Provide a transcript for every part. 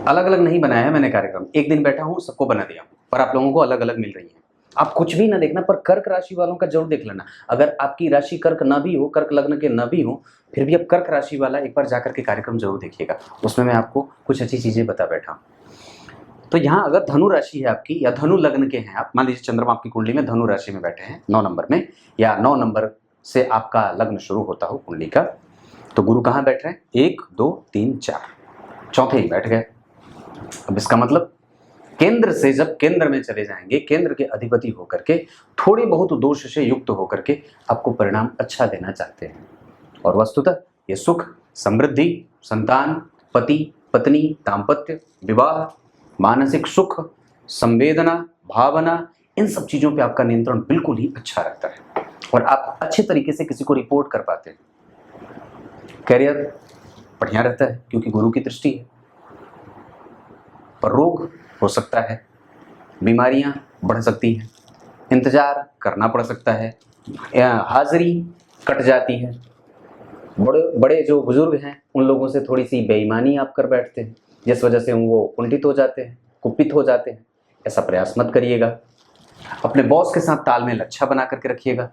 अलग अलग नहीं बनाया है मैंने कार्यक्रम, एक दिन बैठा हूँ सबको बना दिया, पर आप लोगों को अलग अलग मिल रही है। आप कुछ भी ना देखना, पर कर्क राशि वालों का जरूर देख लेना। अगर आपकी राशि कर्क ना भी हो, कर्क लग्न के ना भी हो, फिर भी अब कर्क राशि वाला एक बार जाकर के कार्यक्रम जरूर देखिएगा, उसमें मैं आपको कुछ अच्छी चीजें बता बैठा हूँ। तो यहाँ अगर धनु राशि है आपकी या धनु लग्न के हैं आप, मान लीजिए चंद्रमा आपकी कुंडली में धनु राशि में बैठे हैं 9 नंबर में, या 9 नंबर से आपका लग्न शुरू होता हो कुंडली का, तो गुरु कहाँ बैठ रहे हैं? 1 2 3 4, चौथे ही बैठ गए। अब इसका मतलब केंद्र से जब केंद्र में चले जाएंगे, केंद्र के अधिपति होकर के, थोड़ी बहुत दोष से युक्त होकर के आपको परिणाम अच्छा देना चाहते हैं। और वस्तुतः ये सुख, समृद्धि, संतान, पति पत्नी, दाम्पत्य, विवाह, मानसिक सुख, संवेदना, भावना, इन सब चीजों पे आपका नियंत्रण बिल्कुल ही अच्छा रहता है और आप अच्छे तरीके से किसी को रिपोर्ट कर पाते हैं। करियर बढ़िया रहता है क्योंकि गुरु की दृष्टि है, पर रोग हो सकता है, बीमारियां बढ़ सकती हैं, इंतजार करना पड़ सकता है, हाजिरी कट जाती है, बड़े बड़े जो बुजुर्ग हैं उन लोगों से थोड़ी सी बेईमानी आप कर बैठते हैं, जिस वजह से वो कुंठित हो जाते हैं, कुपित हो जाते हैं। ऐसा प्रयास मत करिएगा। अपने बॉस के साथ तालमेल अच्छा बना करके रखिएगा।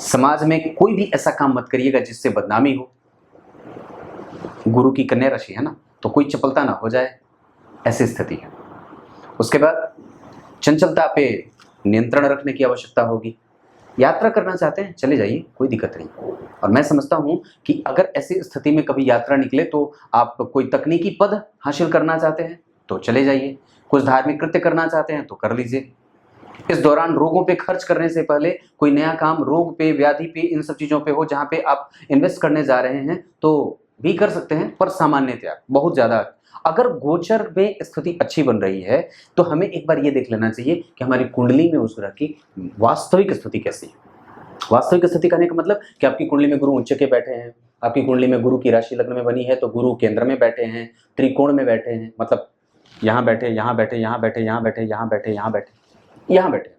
समाज में कोई भी ऐसा काम मत करिएगा जिससे बदनामी हो। गुरु की कन्या राशि है ना, तो कोई चपलता ना हो जाए, ऐसी स्थिति है। उसके बाद चंचलता पे नियंत्रण रखने की आवश्यकता होगी। यात्रा करना चाहते हैं चले जाइए, कोई दिक्कत नहीं। और मैं समझता हूं कि अगर ऐसी स्थिति में कभी यात्रा निकले तो आप कोई तकनीकी पद हासिल करना चाहते हैं तो चले जाइए, कुछ धार्मिक कृत्य करना चाहते हैं तो कर लीजिए। इस दौरान रोगों पे खर्च करने से पहले कोई नया काम रोग पे, व्याधि पे, इन सब चीजों पे हो जहां पे आप इन्वेस्ट करने जा रहे हैं तो भी कर सकते हैं, पर सामान्यतया बहुत ज्यादा। अगर गोचर में स्थिति अच्छी बन रही है तो हमें एक बार ये देख लेना चाहिए कि हमारी कुंडली में उस ग्रह की वास्तविक स्थिति कैसी है। वास्तविक स्थिति कहने का मतलब कि आपकी कुंडली में गुरु उच्च के बैठे हैं, आपकी कुंडली में गुरु की राशि लग्न में बनी है तो गुरु केंद्र में बैठे हैं, त्रिकोण में बैठे हैं, मतलब यहाँ बैठे, यहाँ बैठे, यहाँ बैठे, यहाँ बैठे, यहाँ बैठे, यहाँ बैठे, यहाँ बैठे,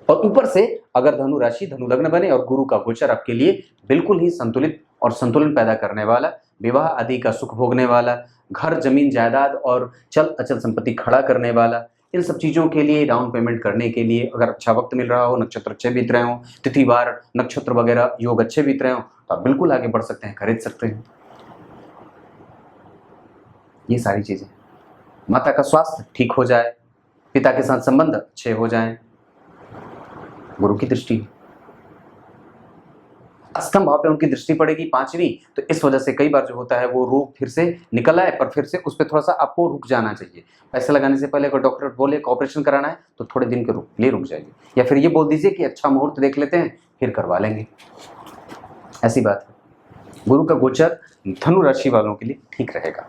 और ऊपर से अगर धनु राशि धनु लग्न बने और गुरु का गोचर आपके लिए बिल्कुल ही संतुलित और संतुलन पैदा करने वाला, विवाह आदि का सुख भोगने वाला, घर जमीन जायदाद और चल अचल संपत्ति खड़ा करने वाला, इन सब चीजों के लिए डाउन पेमेंट करने के लिए अगर अच्छा वक्त मिल रहा हो, नक्षत्र अच्छे बीत रहे हो, तिथि वार नक्षत्र वगैरह योग अच्छे बीत रहे हो, तो आप बिल्कुल आगे बढ़ सकते हैं, खरीद सकते हैं। ये सारी चीजें, माता का स्वास्थ्य ठीक हो जाए, पिता के साथ संबंध अच्छे हो जाएं, गुरु की दृष्टि। अष्टम भाव पे उनकी दृष्टि पड़ेगी, 5वीं, तो इस वजह से कई बार जो होता है वो रोग फिर से निकल आए, पर फिर से उस पर थोड़ा सा आपको रुक जाना चाहिए। पैसे लगाने से पहले अगर डॉक्टर बोले कि ऑपरेशन कराना है तो थोड़े दिन के लिए रुक जाइए, या फिर ये बोल दीजिए कि अच्छा मुहूर्त देख लेते हैं फिर करवा लेंगे, ऐसी बात है। गुरु का गोचर धनु राशि वालों के लिए ठीक रहेगा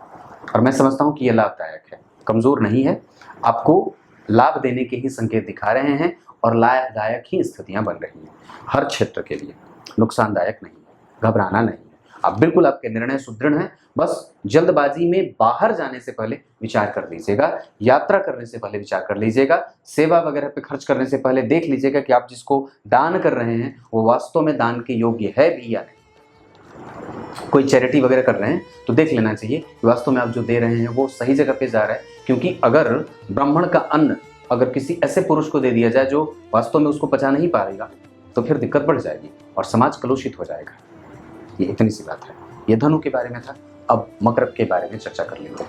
और मैं समझता हूँ कि यह लाभदायक है, कमजोर नहीं है, आपको लाभ देने के ही संकेत दिखा रहे हैं और लाभदायक ही स्थितियां बन रही हैं हर क्षेत्र के लिए, नुकसानदायक नहीं है, घबराना नहीं है। अब बिल्कुल आपके निर्णय सुदृढ़ हैं, बस जल्दबाजी में बाहर जाने से पहले विचार कर लीजिएगा, यात्रा करने से पहले विचार कर लीजिएगा, सेवा वगैरह पे खर्च करने से पहले देख लीजिएगा कि आप जिसको दान कर रहे हैं वो वास्तव में दान के योग्य है भी या नहीं। कोई चैरिटी वगैरह कर रहे हैं तो देख लेना चाहिए कि वास्तव में आप जो दे रहे हैं वो सही जगह पे जा रहा है, क्योंकि अगर ब्राह्मण का अन्न अगर किसी ऐसे पुरुष को दे दिया जाए जो वास्तव में उसको पचा नहीं पाएगा तो फिर दिक्कत बढ़ जाएगी और समाज कलुषित हो जाएगा। ये इतनी सी बात है। ये धनु के बारे में था, अब मकर के बारे में चर्चा कर लेंगे।